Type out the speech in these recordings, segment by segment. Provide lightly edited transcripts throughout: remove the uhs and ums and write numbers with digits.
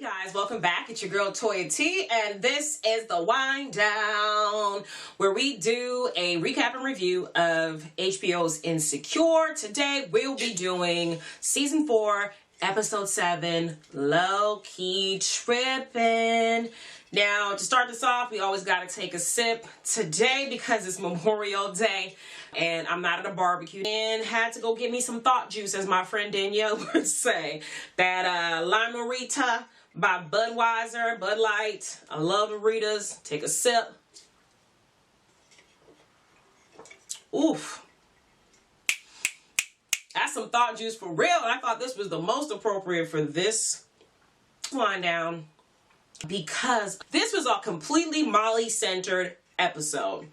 Guys, welcome back. It's your girl Toya T, and this is the Wind Down, where we do a recap and review of HBO's Insecure. Today we'll be doing season 4, episode 7, Lowkey Trippin. Now, to start this off, we always got to take a sip today because it's Memorial Day and I'm not at a barbecue and had to go get me some thought juice, as my friend Danielle would say. That Lime-A-Rita by Budweiser, Bud Light. I love Maritas. Take a sip. Oof. That's some thought juice for real. And I thought this was the most appropriate for this wind down, because this was a completely Molly-centered episode.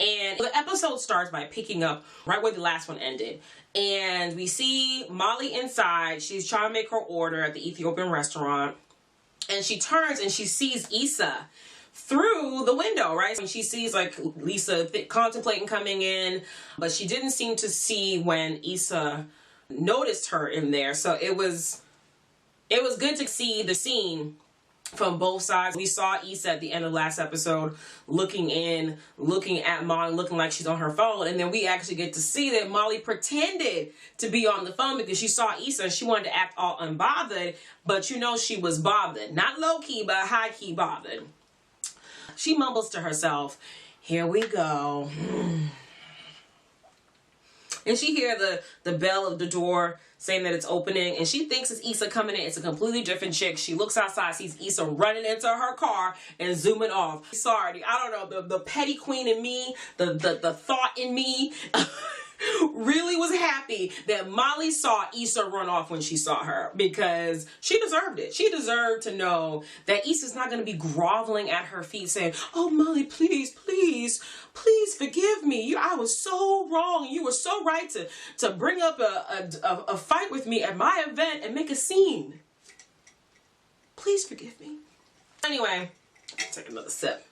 And the episode starts by picking up right where the last one ended. And we see Molly inside. She's trying to make her order at the Ethiopian restaurant. And she turns and she sees Issa through the window, right? And she sees like Lisa contemplating coming in, but she didn't seem to see when Issa noticed her in there. So it was good to see the scene from both sides. We saw Issa at the end of last episode looking in, looking at Molly, looking like she's on her phone. And then we actually get to see that Molly pretended to be on the phone because she saw Issa and she wanted to act all unbothered. But you know she was bothered. Not low-key, but high-key bothered. She mumbles to herself, "Here we go." And she hears the bell of the door saying that it's opening, and she thinks it's Issa coming in. It's a completely different chick. She looks outside, sees Issa running into her car and zooming off. Sorry, I don't know, the petty queen in me, the thought in me really was happy that Molly saw Issa run off when she saw her, because she deserved it. She deserved to know that Issa's not going to be groveling at her feet saying, "Oh, Molly, please, please, please forgive me. I was so wrong. You were so right to bring up a fight with me at my event and make a scene. Please forgive me." Anyway, take another sip.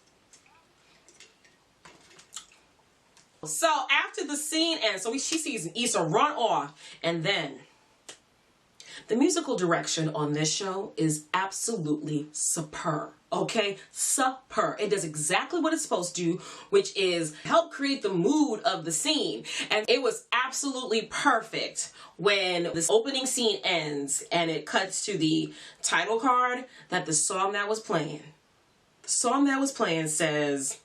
So after the scene ends, she sees Issa run off, and then the musical direction on this show is absolutely superb. Okay, superb. It does exactly what it's supposed to do, which is help create the mood of the scene. And it was absolutely perfect when this opening scene ends and it cuts to the title card, that the song that was playing says,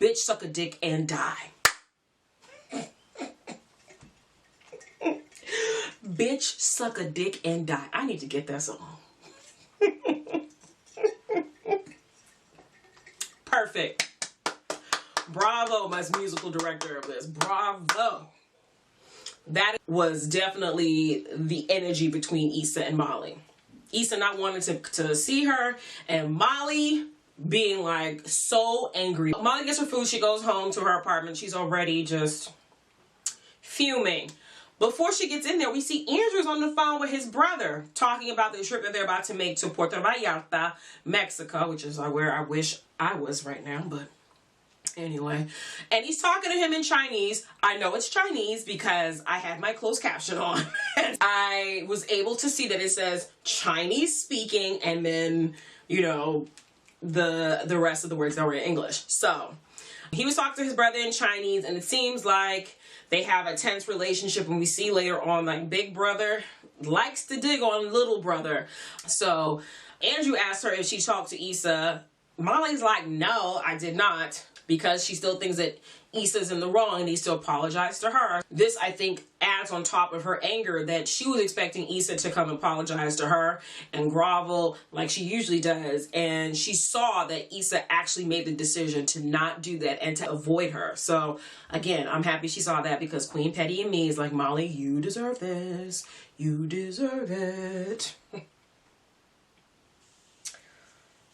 "Bitch, suck a dick and die." Bitch, suck a dick and die. I need to get that song. Perfect. Bravo, my musical director of this. Bravo. That was definitely the energy between Issa and Molly. Issa not wanting to see her, and Molly being like so angry. Molly gets her food. She goes home to her apartment. She's already just fuming. Before she gets in there, we see Andrew's on the phone with his brother talking about the trip that they're about to make to Puerto Vallarta, Mexico, which is where I wish I was right now, but anyway. And he's talking to him in Chinese. I know it's Chinese because I had my closed caption on. I was able to see that it says Chinese speaking, and then, you know, the rest of the words that were in English. So he was talking to his brother in Chinese, and it seems like they have a tense relationship, and we see later on like big brother likes to dig on little brother. So Andrew asked her if she talked to Issa. Molly's like, "No, I did not," because she still thinks that Issa's in the wrong and needs to apologize to her. This, I think, adds on top of her anger that she was expecting Issa to come apologize to her and grovel like she usually does. And she saw that Issa actually made the decision to not do that and to avoid her. So, again, I'm happy she saw that, because Queen Petty in me is like, "Molly, you deserve this. You deserve it."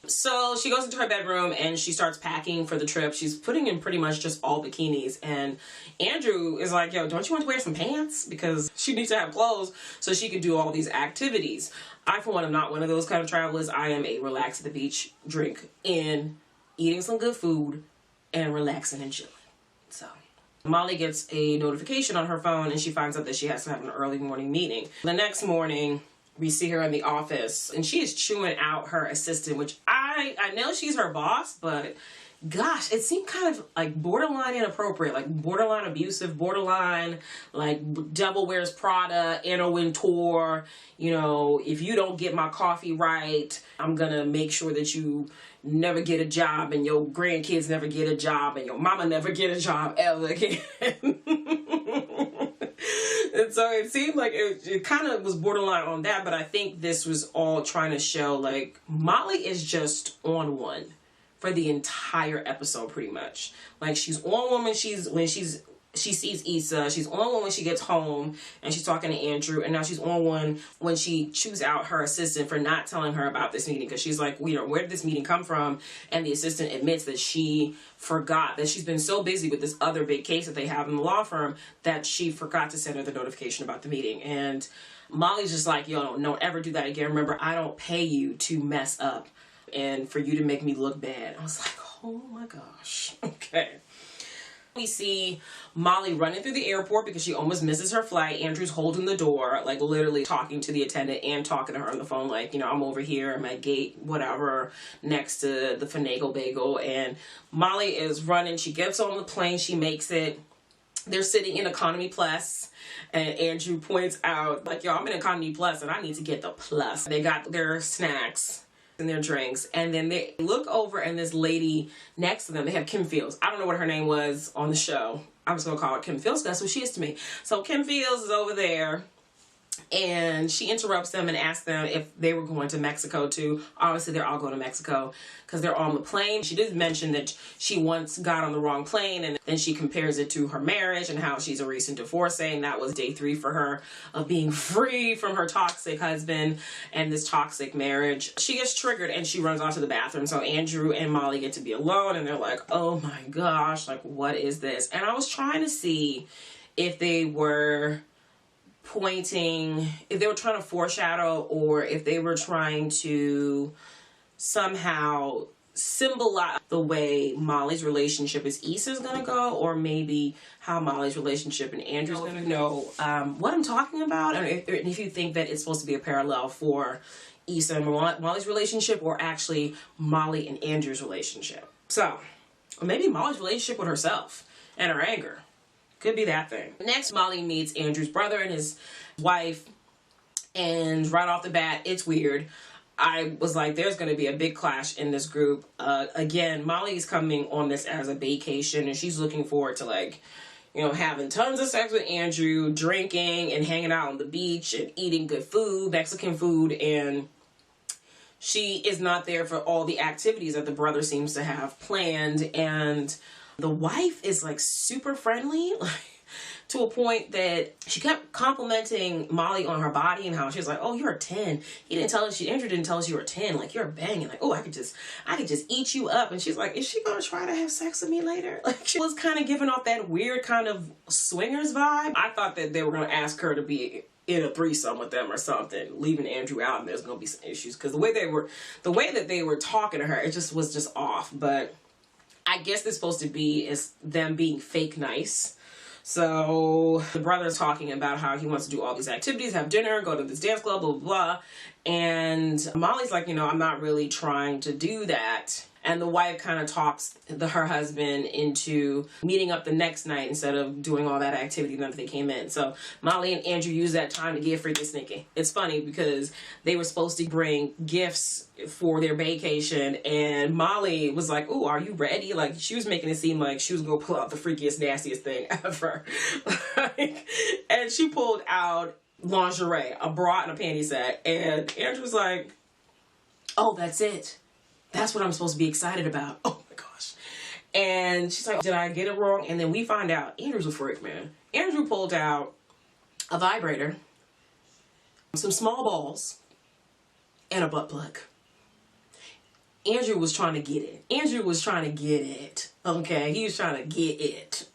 So she goes into her bedroom and she starts packing for the trip. She's putting in pretty much just all bikinis. And Andrew is like, "Yo, don't you want to wear some pants?" Because she needs to have clothes so she can do all these activities. I, for one, am not one of those kind of travelers. I am a relax at the beach, drink in, eating some good food, and relaxing and chilling. So Molly gets a notification on her phone and she finds out that she has to have an early morning meeting. The next morning, we see her in the office, and she is chewing out her assistant, which I know she's her boss, but gosh, it seemed kind of like borderline inappropriate, like borderline abusive, borderline like Devil Wears Prada, Anna Wintour. You know, if you don't get my coffee right, I'm gonna make sure that you never get a job, and your grandkids never get a job, and your mama never get a job ever again. And so it seemed like it kind of was borderline on that, but I think this was all trying to show like Molly is just on one for the entire episode, pretty much. Like, she's on one when she sees Issa. She's on one when she gets home and she's talking to Andrew. And now she's on one when she chews out her assistant for not telling her about this meeting. Because she's like, where did this meeting come from? And the assistant admits that she forgot, that she's been so busy with this other big case that they have in the law firm that she forgot to send her the notification about the meeting. And Molly's just like, yo, don't ever do that again. Remember, I don't pay you to mess up and for you to make me look bad. I was like, oh my gosh. Okay. We see Molly running through the airport because she almost misses her flight. Andrew's holding the door, like literally talking to the attendant and talking to her on the phone, like, you know, I'm over here at my gate, whatever, next to the Finagle Bagel. And Molly is running. She gets on the plane. She makes it. They're sitting in economy plus, and Andrew points out, like, yo, I'm in economy plus and I need to get the plus. They got their snacks and their drinks, and then they look over and this lady next to them, they have Kim Fields. I don't know what her name was on the show. I'm just gonna call her Kim Fields. That's what she is to me. So Kim Fields is over there, and she interrupts them and asks them if they were going to Mexico too. Obviously, they're all going to Mexico because they're on the plane. She did mention that she once got on the wrong plane, and then she compares it to her marriage and how she's a recent divorcee, and that was day 3 for her of being free from her toxic husband and this toxic marriage. She gets triggered and she runs off to the bathroom. So Andrew and Molly get to be alone, and they're like, oh my gosh, like, what is this? And I was trying to see if they were pointing, if they were trying to foreshadow, or if they were trying to somehow symbolize the way Molly's relationship is Issa's gonna go, or maybe how Molly's relationship and Andrew's gonna know what I'm talking about, and if you think that it's supposed to be a parallel for Issa and Molly's relationship, or actually Molly and Andrew's relationship. So, or maybe Molly's relationship with herself and her anger. Could be that thing. Next, Molly meets Andrew's brother and his wife, and right off the bat, it's weird. I was like, there's going to be a big clash in this group. Again, Molly's coming on this as a vacation, and she's looking forward to, like, you know, having tons of sex with Andrew, drinking and hanging out on the beach and eating good food, Mexican food, and she is not there for all the activities that the brother seems to have planned. And the wife is like super friendly, to a point that she kept complimenting Molly on her body and how she was like, oh, you're a 10. Andrew didn't tell us you were a 10. Like, you're banging. Like, oh, I could just eat you up. And she's like, is she going to try to have sex with me later? Like, she was kind of giving off that weird kind of swingers vibe. I thought that they were going to ask her to be in a threesome with them or something, leaving Andrew out, and there's going to be some issues. Because the way that they were talking to her, it just was just off. But I guess it's supposed to be is them being fake nice. So the brother's talking about how he wants to do all these activities, have dinner, go to this dance club, blah, blah, blah. And Molly's like, you know, I'm not really trying to do that. And the wife kind of talks her husband into meeting up the next night instead of doing all that activity that they came in. So Molly and Andrew use that time to get freaking sneaky. It's funny because they were supposed to bring gifts for their vacation, and Molly was like, "Oh, are you ready?" Like, she was making it seem like she was gonna pull out the freakiest, nastiest thing ever. And she pulled out lingerie, a bra and a panty set, and Andrew was like, "Oh, that's it. That's what I'm supposed to be excited about." Oh my gosh. And she's like, did I get it wrong? And then we find out Andrew's a freak, man. Andrew pulled out a vibrator, some small balls, and a butt plug. Andrew was trying to get it. Andrew was trying to get it. Okay, he was trying to get it.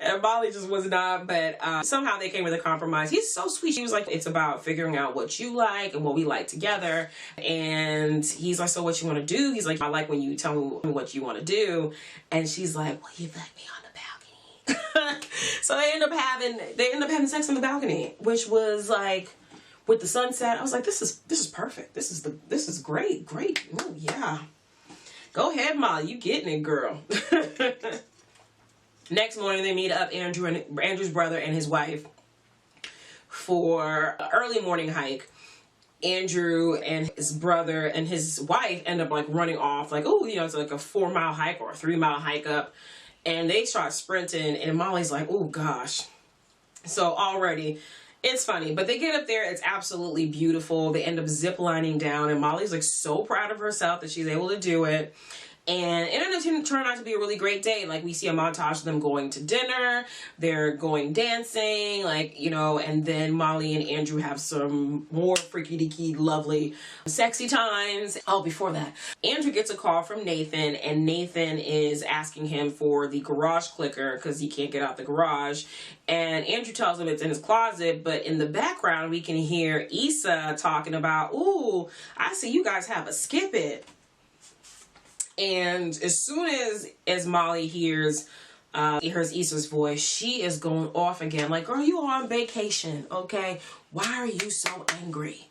And Molly just was not, but somehow they came with a compromise. He's so sweet. She was like, it's about figuring out what you like and what we like together. And he's like, so what you want to do? He's like, I like when you tell me what you want to do. And she's like, well, you let me on the balcony. So they end up having sex on the balcony, which was like with the sunset. I was like, this is perfect. This is great. Oh yeah. Go ahead, Molly. You getting it, girl. Next morning they meet up, Andrew's brother and his wife, for an early morning hike. Andrew and his brother and his wife end up like running off, like, oh, it's like a 4-mile hike or a 3-mile hike up. And they start sprinting, and Molly's like, oh gosh. So already it's funny, but they get up there. It's absolutely beautiful. They end up zip lining down, and Molly's like so proud of herself that she's able to do it. And it ended up turning out to be a really great day. Like, we see a montage of them going to dinner. They're going dancing, like, and then Molly and Andrew have some more freaky deaky, lovely, sexy times. Oh, before that, Andrew gets a call from Nathan, and Nathan is asking him for the garage clicker because he can't get out the garage. And Andrew tells him it's in his closet, but in the background, we can hear Issa talking about, ooh, I see you guys have a skip it. And as soon as Molly hears Issa's voice, she is going off again. Like, girl, you are on vacation, okay? Why are you so angry?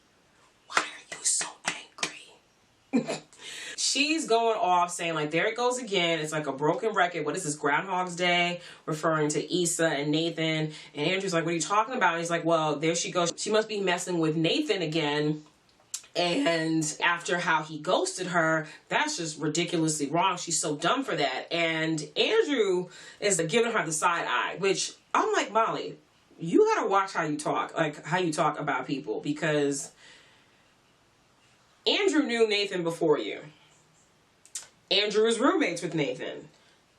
Why are you so angry? She's going off saying, like, there it goes again. It's like a broken record. What is this, Groundhog's Day? Referring to Issa and Nathan. And Andrew's like, what are you talking about? And he's like, well, there she goes. She must be messing with Nathan again. And after how he ghosted her, that's just ridiculously wrong. She's so dumb for that. And Andrew is giving her the side eye, which I'm like, Molly, you gotta watch how you talk, like how you talk about people, because Andrew knew Nathan before you. Andrew is roommates with Nathan.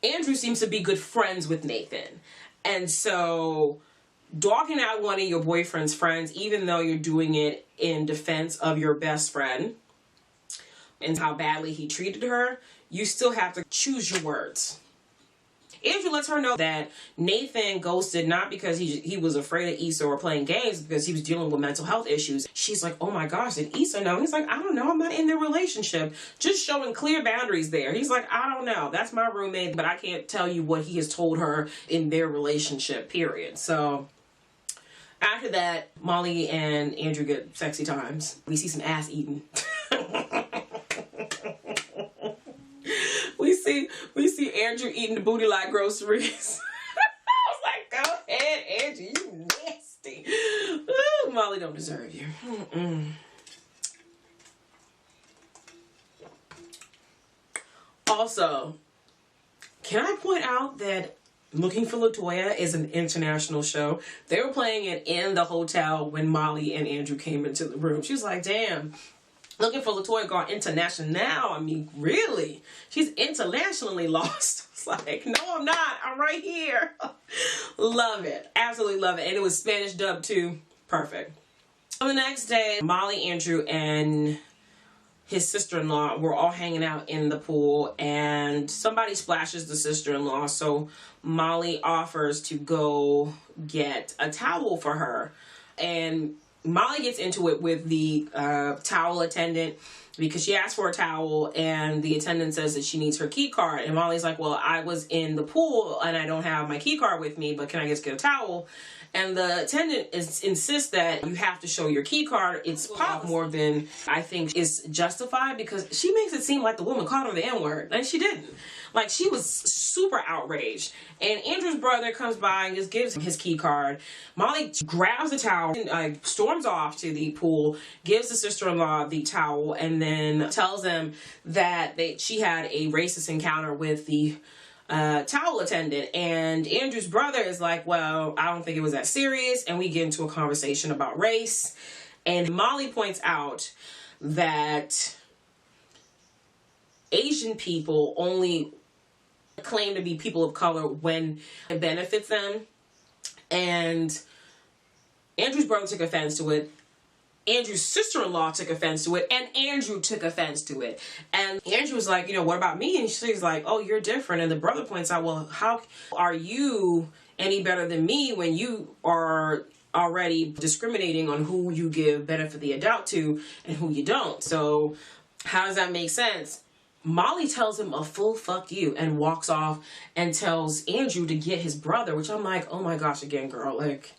Andrew seems to be good friends with Nathan. And so dogging out one of your boyfriend's friends, even though you're doing it in defense of your best friend and how badly he treated her, you still have to choose your words. Andrew lets her know that Nathan ghosted not because he was afraid of Issa or playing games, because he was dealing with mental health issues. She's like, oh my gosh, did Issa know? He's like, I don't know, I'm not in their relationship. Just showing clear boundaries there. He's like, I don't know, that's my roommate, but I can't tell you what he has told her in their relationship, period. So after that, Molly and Andrew get sexy times. We see some ass eating. we see Andrew eating the booty like groceries. I was like, go ahead, Andrew, you nasty. Ooh, Molly don't deserve you. Also, can I point out that Looking for LaToya is an international show. They were playing it in the hotel when Molly and Andrew came into the room. She was like, damn, Looking for LaToya gone international now. I mean, really? She's internationally lost. It's like, no, I'm not. I'm right here. Love it. Absolutely love it. And it was Spanish dub too. Perfect. On the next day, Molly, Andrew, and his sister-in-law were all hanging out in the pool, and somebody splashes the sister-in-law, so Molly offers to go get a towel for her. And Molly gets into it with the towel attendant because she asked for a towel, and the attendant says that she needs her key card. And Molly's like, well, I was in the pool and I don't have my key card with me, but can I just get a towel? And the attendant insists that you have to show your key card. It's pop more than I think is justified, because she makes it seem like the woman called her the N-word, and she didn't. Like, she was super outraged. And Andrew's brother comes by and just gives him his key card. Molly grabs the towel and storms off to the pool, gives the sister-in-law the towel, and then tells them that she had a racist encounter with the towel attendant. And Andrew's brother is like, well, I don't think it was that serious. And we get into a conversation about race. And Molly points out that Asian people only claim to be people of color when it benefits them. And Andrew's brother took offense to it. Andrew's sister-in-law took offense to it, and Andrew took offense to it. And Andrew was like, what about me? And she's like, oh, you're different. And the brother points out, well, how are you any better than me when you are already discriminating on who you give benefit of the doubt to and who you don't? So how does that make sense? Molly tells him a full fuck you and walks off and tells Andrew to get his brother, which I'm like, oh my gosh, again, girl, like,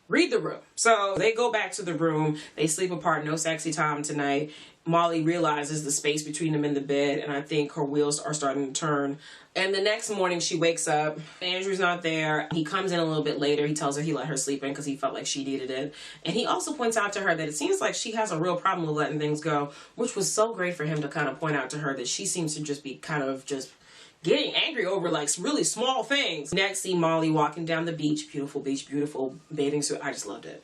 read the room. So they go back to the room. They sleep apart. No sexy time tonight. Molly realizes the space between them in the bed, and I think her wheels are starting to turn. And the next morning she wakes up. Andrew's not there. He comes in a little bit later. He tells her he let her sleep in because he felt like she needed it. And he also points out to her that it seems like she has a real problem with letting things go, which was so great for him to kind of point out to her that she seems to just be kind of just getting angry over like really small things. Next, see Molly walking down the beach, beautiful bathing suit. I just loved it.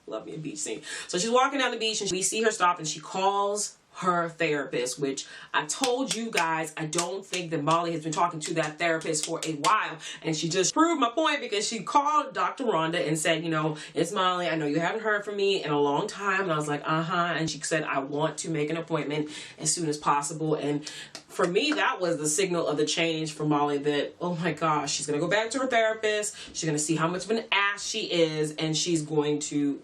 Love me a beach scene. So she's walking down the beach and we see her stop and she calls her therapist, which I told you guys, I don't think that Molly has been talking to that therapist for a while. And she just proved my point because she called Dr. Rhonda and said, you know, it's Molly. I know you haven't heard from me in a long time. And I was like, And she said, I want to make an appointment as soon as possible. And for me, that was the signal of the change for Molly that, oh my gosh, she's going to go back to her therapist. She's going to see how much of an ass she is. And she's going to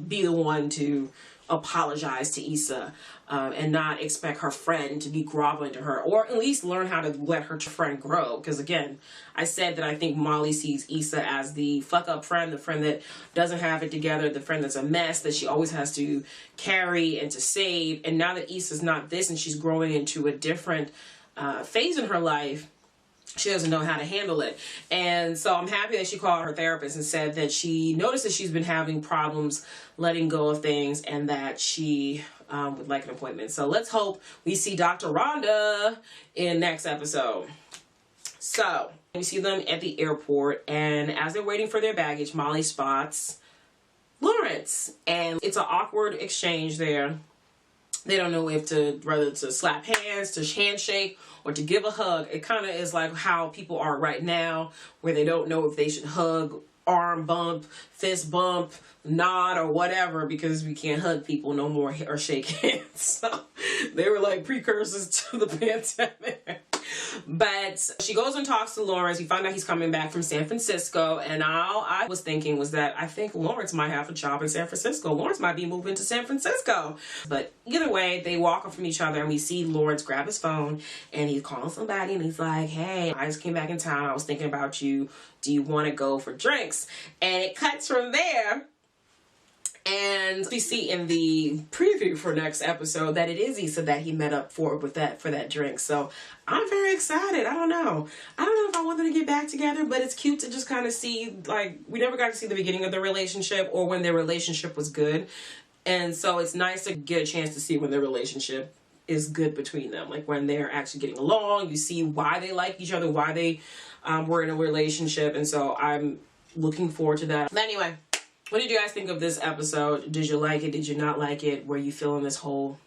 be the one to apologize to Issa and not expect her friend to be groveling to her, or at least learn how to let her friend grow. Because again, I said that I think Molly sees Issa as the fuck up friend, the friend that doesn't have it together, the friend that's a mess that she always has to carry and to save. And now that Issa's not this and she's growing into a different phase in her life, she doesn't know how to handle it. And so I'm happy that she called her therapist and said that she noticed that she's been having problems letting go of things and that she would like an appointment. So let's hope we see Dr. Rhonda in next episode. So we see them at the airport, and as they're waiting for their baggage, Molly spots Lawrence, and it's an awkward exchange there. They don't know if to, whether to slap hands, to handshake, or to give a hug. It kind of is like how people are right now, where they don't know if they should hug, arm bump, fist bump, nod, or whatever, because we can't hug people no more or shake hands. So they were like precursors to the pandemic. But she goes and talks to Lawrence. We find out he's coming back from San Francisco. And all I was thinking was that I think Lawrence might have a job in San Francisco. Lawrence might be moving to San Francisco. But either way, they walk up from each other and we see Lawrence grab his phone and he's calling somebody and he's like, hey, I just came back in town. I was thinking about you. Do you want to go for drinks? And it cuts from there. And we see in the preview for next episode that it is Issa that he met up for that drink. So I'm very excited. I don't know if I want them to get back together, but it's cute to just kind of see, like, we never got to see the beginning of their relationship or when their relationship was good. And so it's nice to get a chance to see when their relationship is good between them. Like when they're actually getting along, you see why they like each other, why they were in a relationship. And so I'm looking forward to that. But anyway, what did you guys think of this episode? Did you like it? Did you not like it? Were you feeling this whole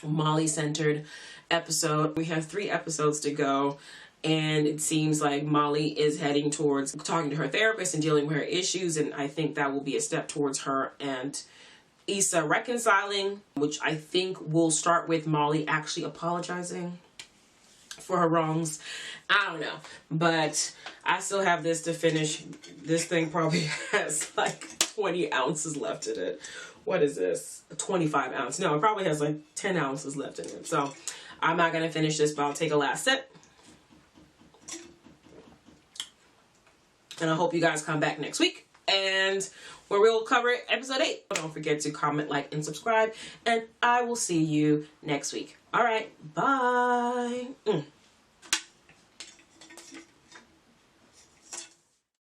Molly-centered episode? We have 3 episodes to go, and it seems like Molly is heading towards talking to her therapist and dealing with her issues, and I think that will be a step towards her and Issa reconciling, which I think will start with Molly actually apologizing for her wrongs. I don't know, but I still have this to finish. This thing probably has like 20 ounces left in it. What is this? 25 ounce. No, it probably has like 10 ounces left in it. So I'm not going to finish this, but I'll take a last sip. And I hope you guys come back next week, and where we'll cover episode 8. Don't forget to comment, like, and subscribe, and I will see you next week. All right, bye.